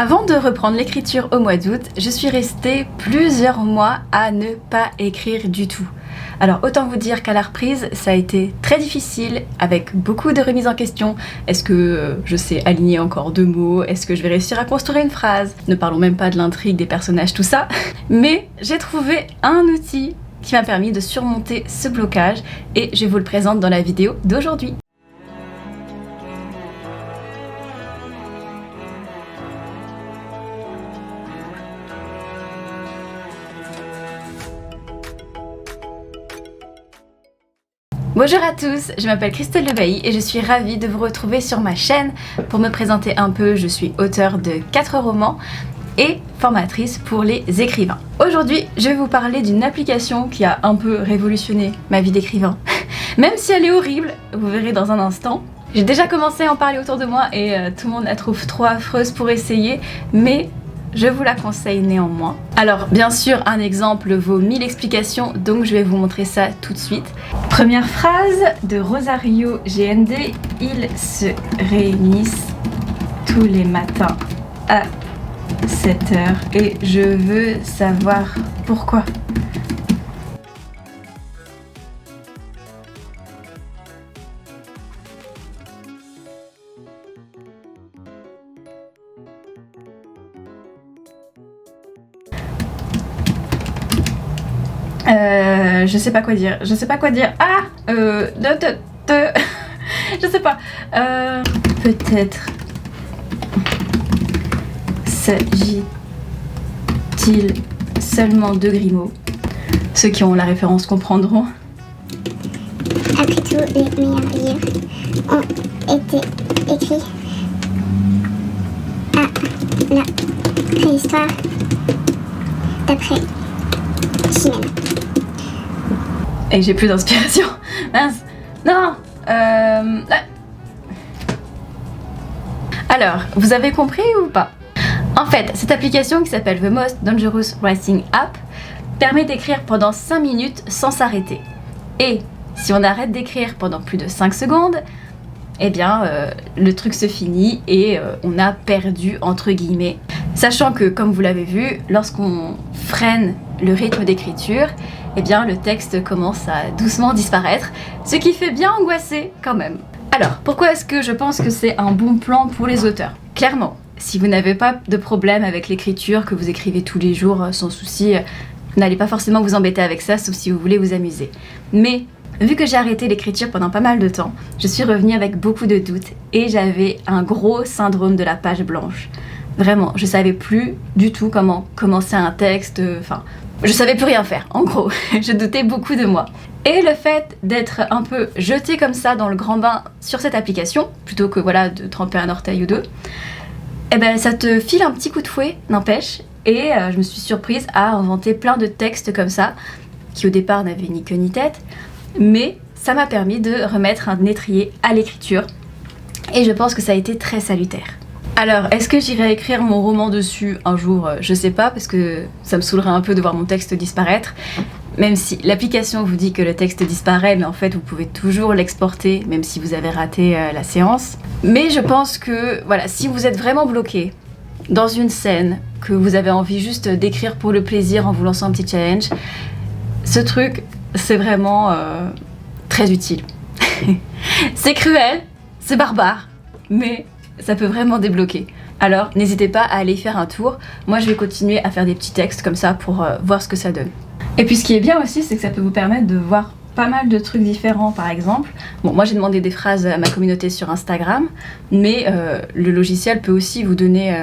Avant de reprendre l'écriture au mois d'août, je suis restée plusieurs mois à ne pas écrire du tout. Alors autant vous dire qu'à la reprise, ça a été très difficile, avec beaucoup de remises en question. Est-ce que je sais aligner encore 2 mots? Est-ce que je vais réussir à construire une phrase? Ne parlons même pas de l'intrigue, des personnages, tout ça. Mais j'ai trouvé un outil qui m'a permis de surmonter ce blocage et je vous le présente dans la vidéo d'aujourd'hui. Bonjour à tous, je m'appelle Christelle Lebailly et je suis ravie de vous retrouver sur ma chaîne. Pour me présenter un peu, je suis auteure de 4 romans et formatrice pour les écrivains. Aujourd'hui, je vais vous parler d'une application qui a un peu révolutionné ma vie d'écrivain. Même si elle est horrible, vous verrez dans un instant. J'ai déjà commencé à en parler autour de moi et tout le monde la trouve trop affreuse pour essayer, mais je vous la conseille néanmoins. Alors bien sûr, un exemple vaut 1000 explications, donc je vais vous montrer ça tout de suite. Première phrase de Rosario GND, ils se réunissent tous les matins à 7h et je veux savoir pourquoi. Je sais pas quoi dire. Je sais pas quoi dire. Ah je sais pas. Peut-être s'agit-il seulement de Grimaud. Ceux qui ont la référence comprendront. Après tout, les meilleurs livres ont été écrits à la préhistoire d'après Chimène. Et j'ai plus d'inspiration. Mince. Non. Alors, vous avez compris ou pas? En fait, cette application qui s'appelle The Most Dangerous Writing App permet d'écrire pendant 5 minutes sans s'arrêter. Et si on arrête d'écrire pendant plus de 5 secondes, eh bien, le truc se finit et on a perdu entre guillemets. Sachant que, comme vous l'avez vu, lorsqu'on freine le rythme d'écriture, eh bien le texte commence à doucement disparaître, ce qui fait bien angoisser quand même. Alors, pourquoi est-ce que je pense que c'est un bon plan pour les auteurs? Clairement, si vous n'avez pas de problème avec l'écriture, que vous écrivez tous les jours sans souci, n'allez pas forcément vous embêter avec ça, sauf si vous voulez vous amuser. Mais vu que j'ai arrêté l'écriture pendant pas mal de temps, je suis revenue avec beaucoup de doutes et j'avais un gros syndrome de la page blanche. Vraiment, je savais plus du tout comment commencer un texte, je savais plus rien faire, en gros. Je doutais beaucoup de moi. Et le fait d'être un peu jeté comme ça dans le grand bain sur cette application, plutôt que voilà de tremper un orteil ou deux, eh ben ça te file un petit coup de fouet, n'empêche. Et je me suis surprise à inventer plein de textes comme ça, qui au départ n'avaient ni queue ni tête, mais ça m'a permis de remettre un étrier à l'écriture. Et je pense que ça a été très salutaire. Alors, est-ce que j'irai écrire mon roman dessus un jour? Je sais pas, parce que ça me saoulerait un peu de voir mon texte disparaître. Même si l'application vous dit que le texte disparaît, mais en fait vous pouvez toujours l'exporter, même si vous avez raté la séance. Mais je pense que, voilà, si vous êtes vraiment bloqué dans une scène, que vous avez envie juste d'écrire pour le plaisir en vous lançant un petit challenge, ce truc, c'est vraiment très utile. C'est cruel, c'est barbare, mais ça peut vraiment débloquer. Alors n'hésitez pas à aller faire un tour. Moi je vais continuer à faire des petits textes comme ça pour voir ce que ça donne. Et puis ce qui est bien aussi, c'est que ça peut vous permettre de voir pas mal de trucs différents. Par exemple, bon, moi j'ai demandé des phrases à ma communauté sur Instagram, mais le logiciel peut aussi vous donner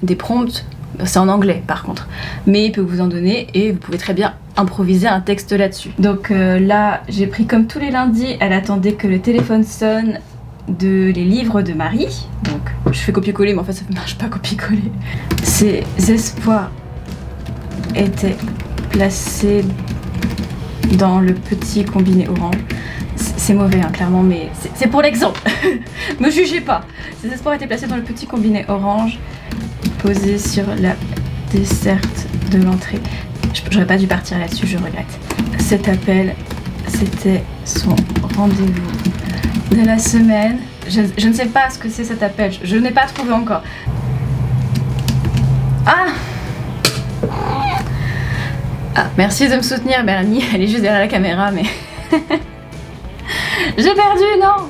des prompts. C'est en anglais par contre, mais il peut vous en donner et vous pouvez très bien improviser un texte là-dessus. Donc là j'ai pris, comme tous les lundis, elle attendait que le téléphone sonne, de les livres de Marie. Donc je fais copier-coller, mais en fait ça ne marche pas copier-coller. Ses espoirs étaient placés dans le petit combiné orange. C'est mauvais hein, clairement, mais c'est pour l'exemple. Me jugez pas. Ses espoirs étaient placés dans le petit combiné orange posé sur la desserte de l'entrée. J'aurais pas dû partir là-dessus, je regrette. Cet appel, c'était son rendez-vous de la semaine. Je ne sais pas ce que c'est cet appel, je n'ai pas trouvé encore. Merci de me soutenir, Bernie. Elle est juste derrière la caméra, mais... J'ai perdu, non.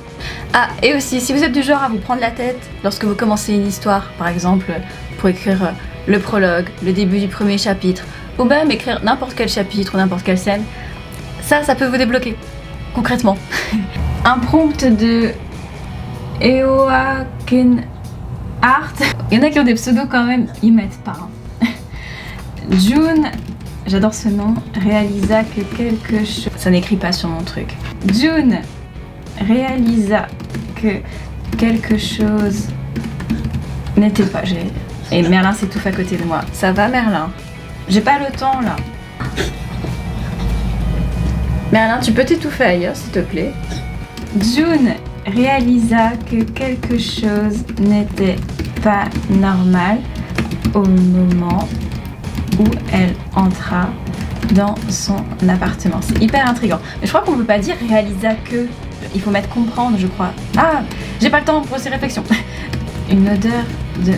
Ah, et aussi, si vous êtes du genre à vous prendre la tête lorsque vous commencez une histoire, par exemple, pour écrire le prologue, le début du premier chapitre, ou même écrire n'importe quel chapitre ou n'importe quelle scène, ça peut vous débloquer, concrètement. Un prompt de Eoaken Art. Il y en a qui ont des pseudos quand même, ils mettent pas. June, j'adore ce nom, réalisa que quelque chose... Ça n'écrit pas sur mon truc. June réalisa que quelque chose n'était pas... Et Merlin s'étouffe à côté de moi. Ça va, Merlin? J'ai pas le temps, là. Merlin, tu peux t'étouffer ailleurs, s'il te plaît. June réalisa que quelque chose n'était pas normal au moment où elle entra dans son appartement. C'est hyper intriguant. Mais je crois qu'on ne peut pas dire réalisa que. Il faut mettre comprendre, je crois. Ah, j'ai pas le temps pour ces réflexions. Une odeur de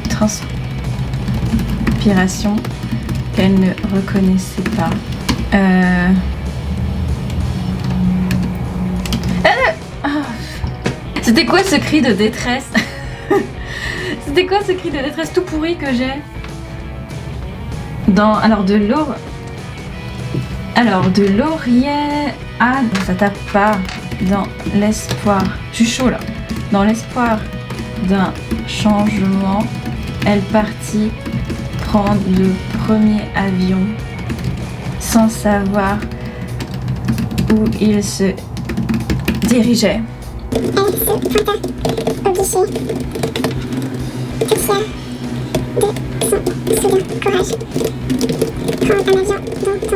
transpiration qu'elle ne reconnaissait pas. C'était quoi ce cri de détresse? C'était quoi ce cri de détresse tout pourri que j'ai? Alors de laurier. Ah, ça tape pas. Dans l'espoir. Je suis chaud là. Dans l'espoir d'un changement, elle partit prendre le premier avion sans savoir où il se dirigeait. Elle se pointa au guichet, tout fière de son soudain courage. Prendre un avion dont on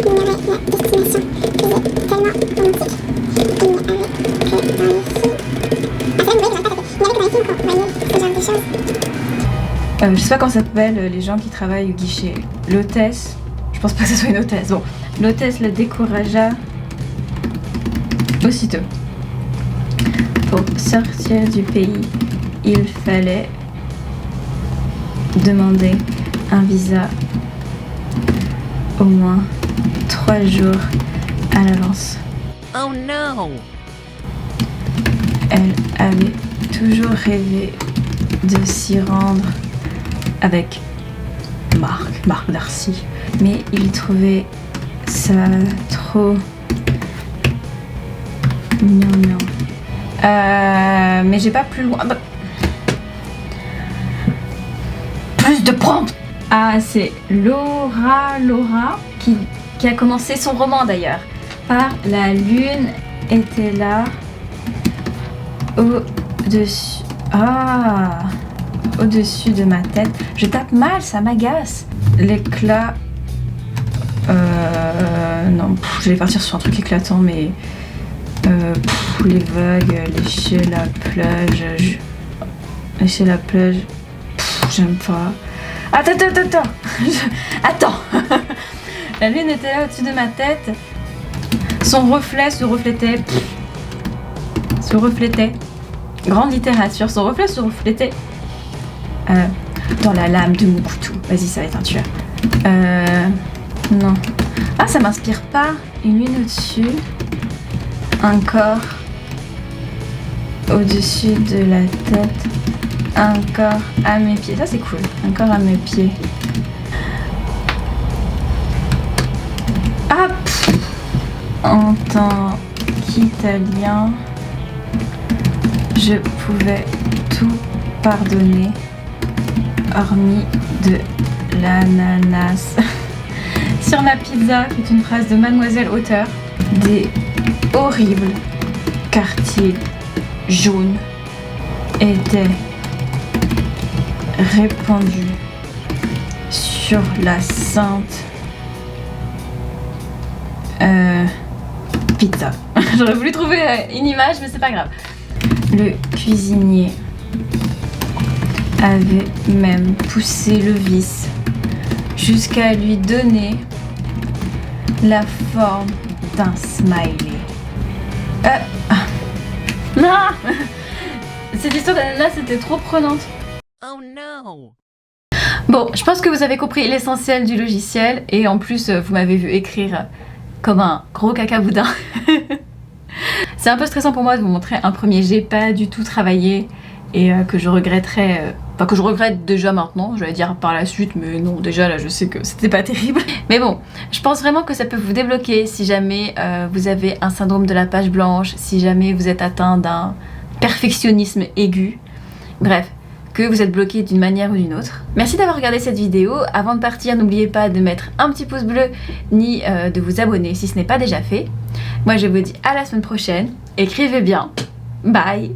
ignorait la destination faisait tellement romantique. Il n'y avait que dans les films. Ah, c'est vrai, il n'y avait que dans les films qu'on voyait ce genre de choses. Je sais pas comment ça s'appelle les gens qui travaillent au guichet. L'hôtesse, je pense pas que ce soit une hôtesse. Bon, l'hôtesse la découragea aussitôt. Pour sortir du pays, il fallait demander un visa au moins 3 jours à l'avance. Oh no! Elle avait toujours rêvé de s'y rendre avec Marc Darcy, mais il trouvait ça trop mignon. Mais j'ai pas plus loin. Plus de prompts. Ah, c'est Laura qui a commencé son roman d'ailleurs. Par la lune était là au-dessus. Ah, au-dessus de ma tête. Je tape mal, ça m'agace. L'éclat. Non, je vais partir sur un truc éclatant, mais. Les vagues, lécher la plage. Lécher la plage. J'aime pas. Attends. Attends. La lune était là au-dessus de ma tête. Son reflet se reflétait. Grande littérature. Son reflet se reflétait dans la lame de mon couteau. Vas-y, ça va être un tueur. Non. Ah, ça m'inspire pas. Une lune au-dessus. Un corps au-dessus de la tête. Un corps à mes pieds. Ça, c'est cool. Un corps à mes pieds. Ah, en tant qu'Italien, je pouvais tout pardonner, hormis de l'ananas. Sur ma pizza, c'est une phrase de Mademoiselle Auteur. Des horribles quartiers jaunes étaient répandus sur la sainte pizza. J'aurais voulu trouver une image, mais c'est pas grave. Le cuisinier avait même poussé le vice jusqu'à lui donner la forme d'un smiley. Non. Cette histoire d'ananas était trop prenante. Oh no! Bon, je pense que vous avez compris l'essentiel du logiciel et en plus vous m'avez vu écrire comme un gros cacaboudin. C'est un peu stressant pour moi de vous montrer un premier jet pas du tout travaillé et que je regretterais, enfin que je regrette déjà maintenant, j'allais dire par la suite, mais non, déjà là je sais que c'était pas terrible. Mais bon, je pense vraiment que ça peut vous débloquer si jamais vous avez un syndrome de la page blanche, si jamais vous êtes atteint d'un perfectionnisme aigu, bref, que vous êtes bloqué d'une manière ou d'une autre. Merci d'avoir regardé cette vidéo. Avant de partir, n'oubliez pas de mettre un petit pouce bleu ni de vous abonner si ce n'est pas déjà fait. Moi je vous dis à la semaine prochaine, écrivez bien, bye.